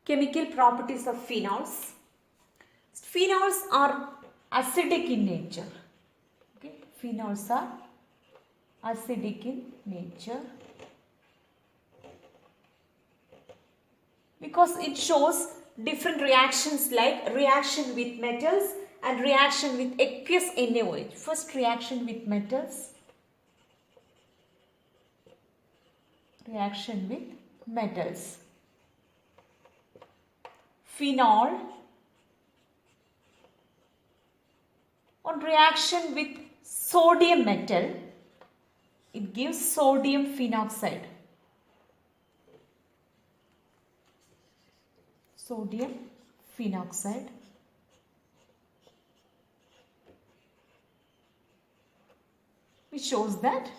Chemical properties of phenols. Phenols are acidic in nature. Okay, phenols are acidic in nature because it shows different reactions like reaction with metals and reaction with aqueous NaOH. First, reaction with metals. Reaction with metals. Phenol on reaction with sodium metal, it gives sodium phenoxide. Sodium phenoxide. Which shows that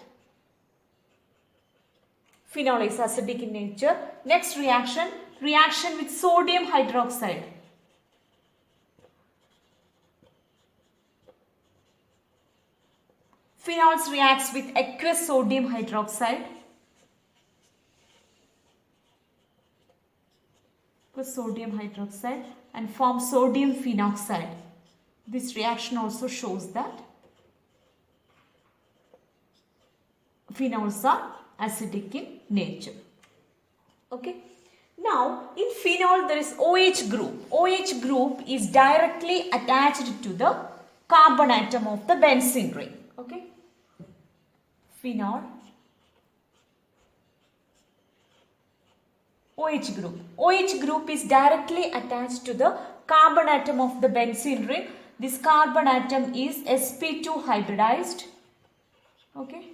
phenol is acidic in nature. Next reaction, reaction with sodium hydroxide. Phenols reacts with aqueous sodium hydroxide. Sodium hydroxide and form sodium phenoxide. This reaction also shows that phenols are acidic in nature. Okay. Now, in phenol there is OH group. OH group is directly attached to the carbon atom of the benzene ring. Okay. Phenol. OH group. OH group is directly attached to the carbon atom of the benzene ring. This carbon atom is sp2 hybridized. Okay.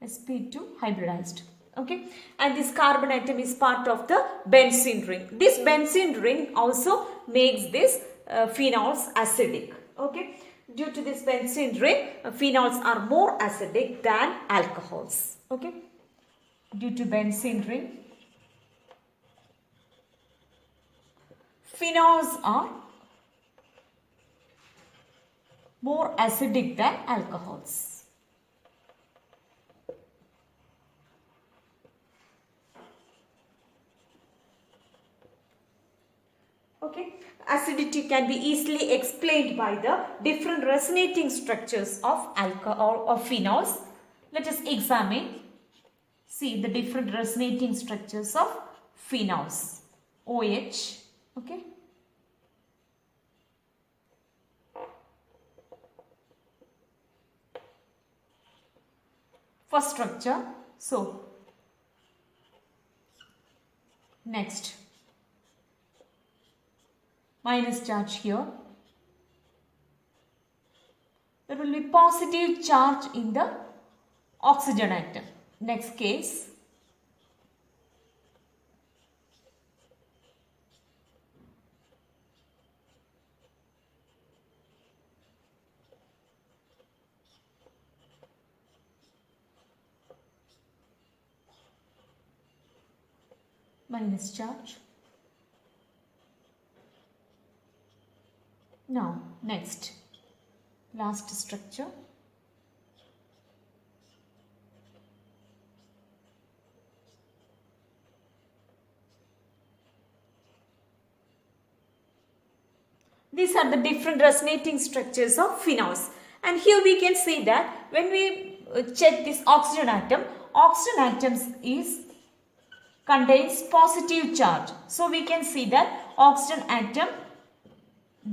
sp2 hybridized. Okay. And this carbon atom is part of the benzene ring. This benzene ring also makes this phenols acidic. Okay. Due to this benzene ring, phenols are more acidic than alcohols. Okay. Due to benzene ring, phenols are more acidic than alcohols. Okay. Acidity can be easily explained by the different resonating structures of alcohol or phenols. Let us examine. See the different resonating structures of phenols. OH. Okay. First structure. So, next. Minus charge here. There will be positive charge in the oxygen atom. Next case. Minus charge. Now, next, last structure. These are the different resonating structures of phenols. And here we can see that when we check this oxygen atom contains positive charge. So, we can see that oxygen atom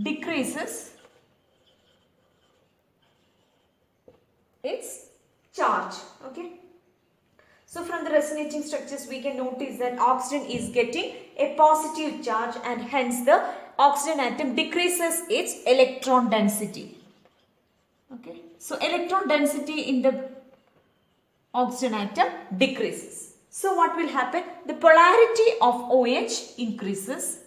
decreases its charge. Okay. So from the resonating structures we can notice that oxygen is getting a positive charge and hence the oxygen atom decreases its electron density. Okay. So electron density in the oxygen atom decreases. So what will happen? The polarity of OH increases.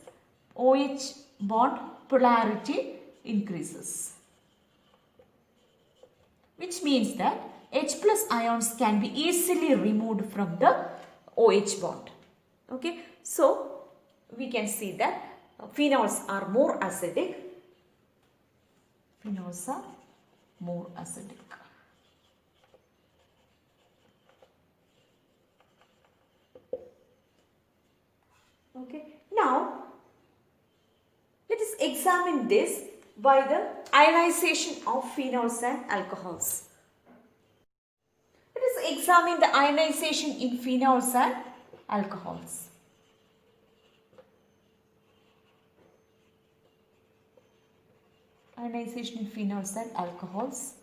OH bond polarity increases, which means that H plus ions can be easily removed from the OH bond. Okay, so we can see that phenols are more acidic. Phenols are more acidic. Okay. Now, let us examine this by the ionization of phenols and alcohols. Let us examine the ionization in phenols and alcohols. Ionization in phenols and alcohols.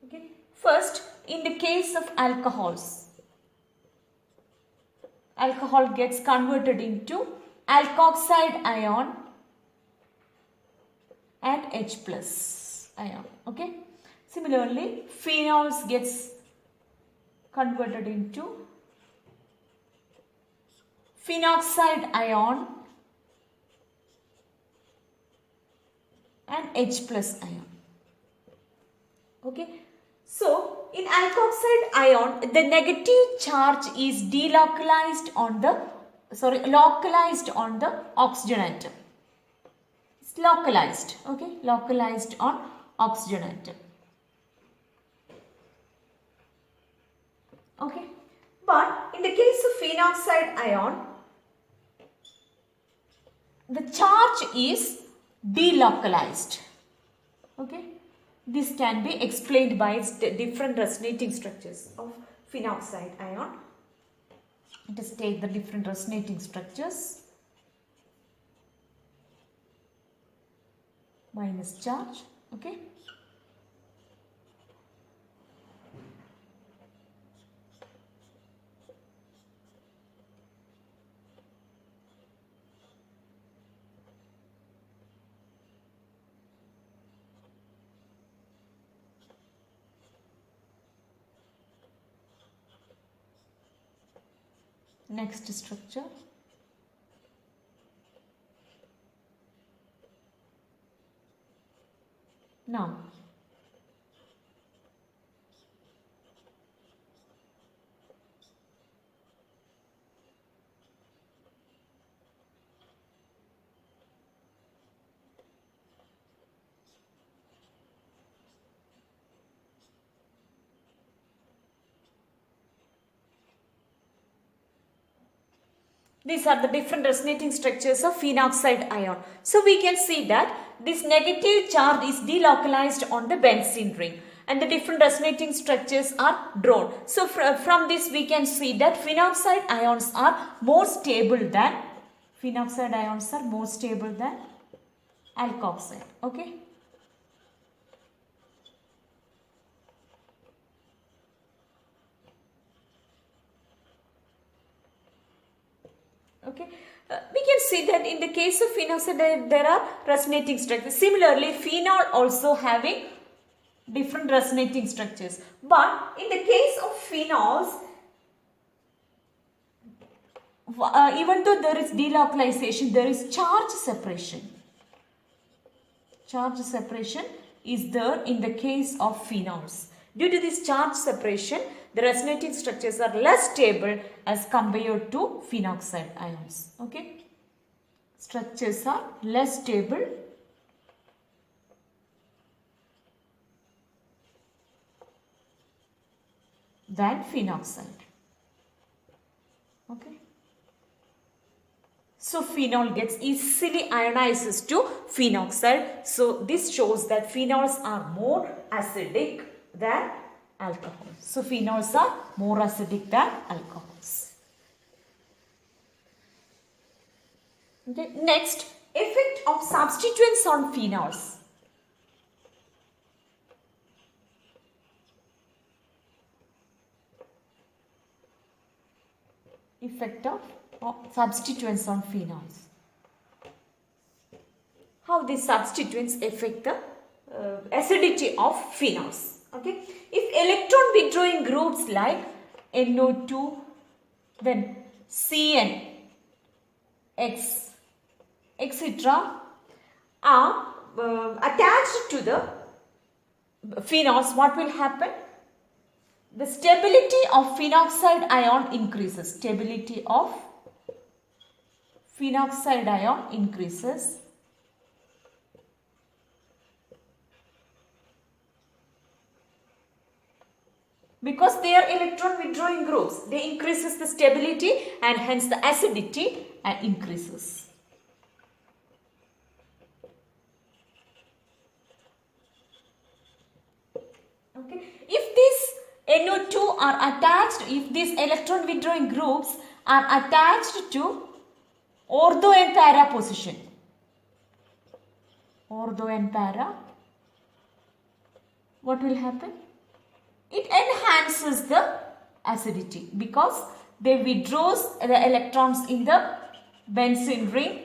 Okay. First, in the case of alcohols, alcohol gets converted into alkoxide ion and H plus ion. Okay. Similarly, phenols gets converted into phenoxide ion and H plus ion. Okay. So, in alkoxide ion, the negative charge is localized on the oxygen atom. It's localized, okay, localized on oxygen atom. Okay, but in the case of phenoxide ion, the charge is delocalized. Okay. This can be explained by its different resonating structures of phenoxide ion. Let us take the different resonating structures. Minus charge. Okay. Next structure. Now, these are the different resonating structures of phenoxide ion. So, we can see that this negative charge is delocalized on the benzene ring and the different resonating structures are drawn. So, from this we can see that phenoxide ions are more stable than alkoxide. Okay. Okay. We can see that in the case of phenoxide there are resonating structures. Similarly, phenol also having different resonating structures. But in the case of phenols, even though there is delocalization, there is charge separation. Charge separation is there in the case of phenols. Due to this charge separation, the resonating structures are less stable as compared to phenoxide ions. Okay. Structures are less stable than phenoxide. Okay. So, phenol gets easily ionizes to phenoxide. So, this shows that phenols are more acidic than alcohols. So, phenols are more acidic than alcohols. Okay. Next, effect of substituents on phenols. Effect of substituents on phenols. How these substituents affect the acidity of phenols. Okay. If electron withdrawing groups like NO2, then CN, X, etc. are attached to the phenols, what will happen? The stability of phenoxide ion increases. Stability of phenoxide ion increases. Because they are electron withdrawing groups. They increases the stability and hence the acidity and increases. Okay. If these NO2 are attached, if these electron withdrawing groups are attached to ortho and para position, ortho and para, what will happen? It enhances the acidity because they withdraws the electrons in the benzene ring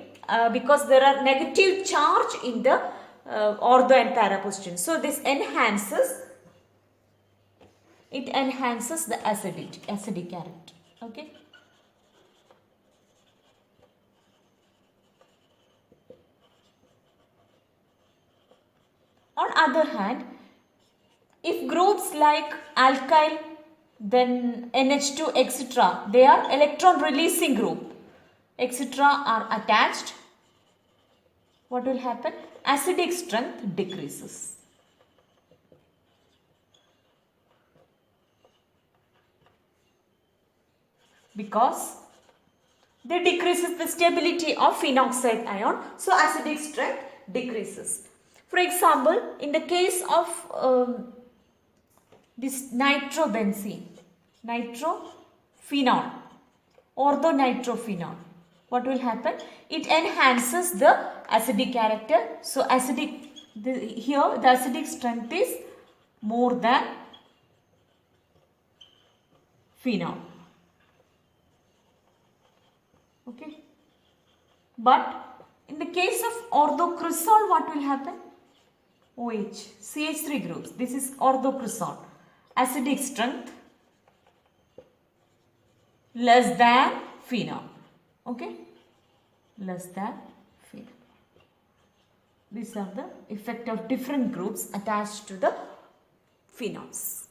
because there are negative charge in the ortho and para position. So this enhances, it enhances the acidic character. Okay. On other hand, if groups like alkyl, then NH2, etc., they are electron releasing group, etc., are attached, what will happen? Acidic strength decreases. Because they decreases the stability of phenoxide ion, so acidic strength decreases. For example, in the case of this nitrobenzene, nitrophenol, orthonitrophenol, what will happen? It enhances the acidic character. So acidic, here the acidic strength is more than phenol. Okay. But in the case of orthocresol, what will happen? OH, CH3 groups. This is orthocresol. Acidic strength less than phenol. Okay. Less than phenol. These are the effect of different groups attached to the phenols.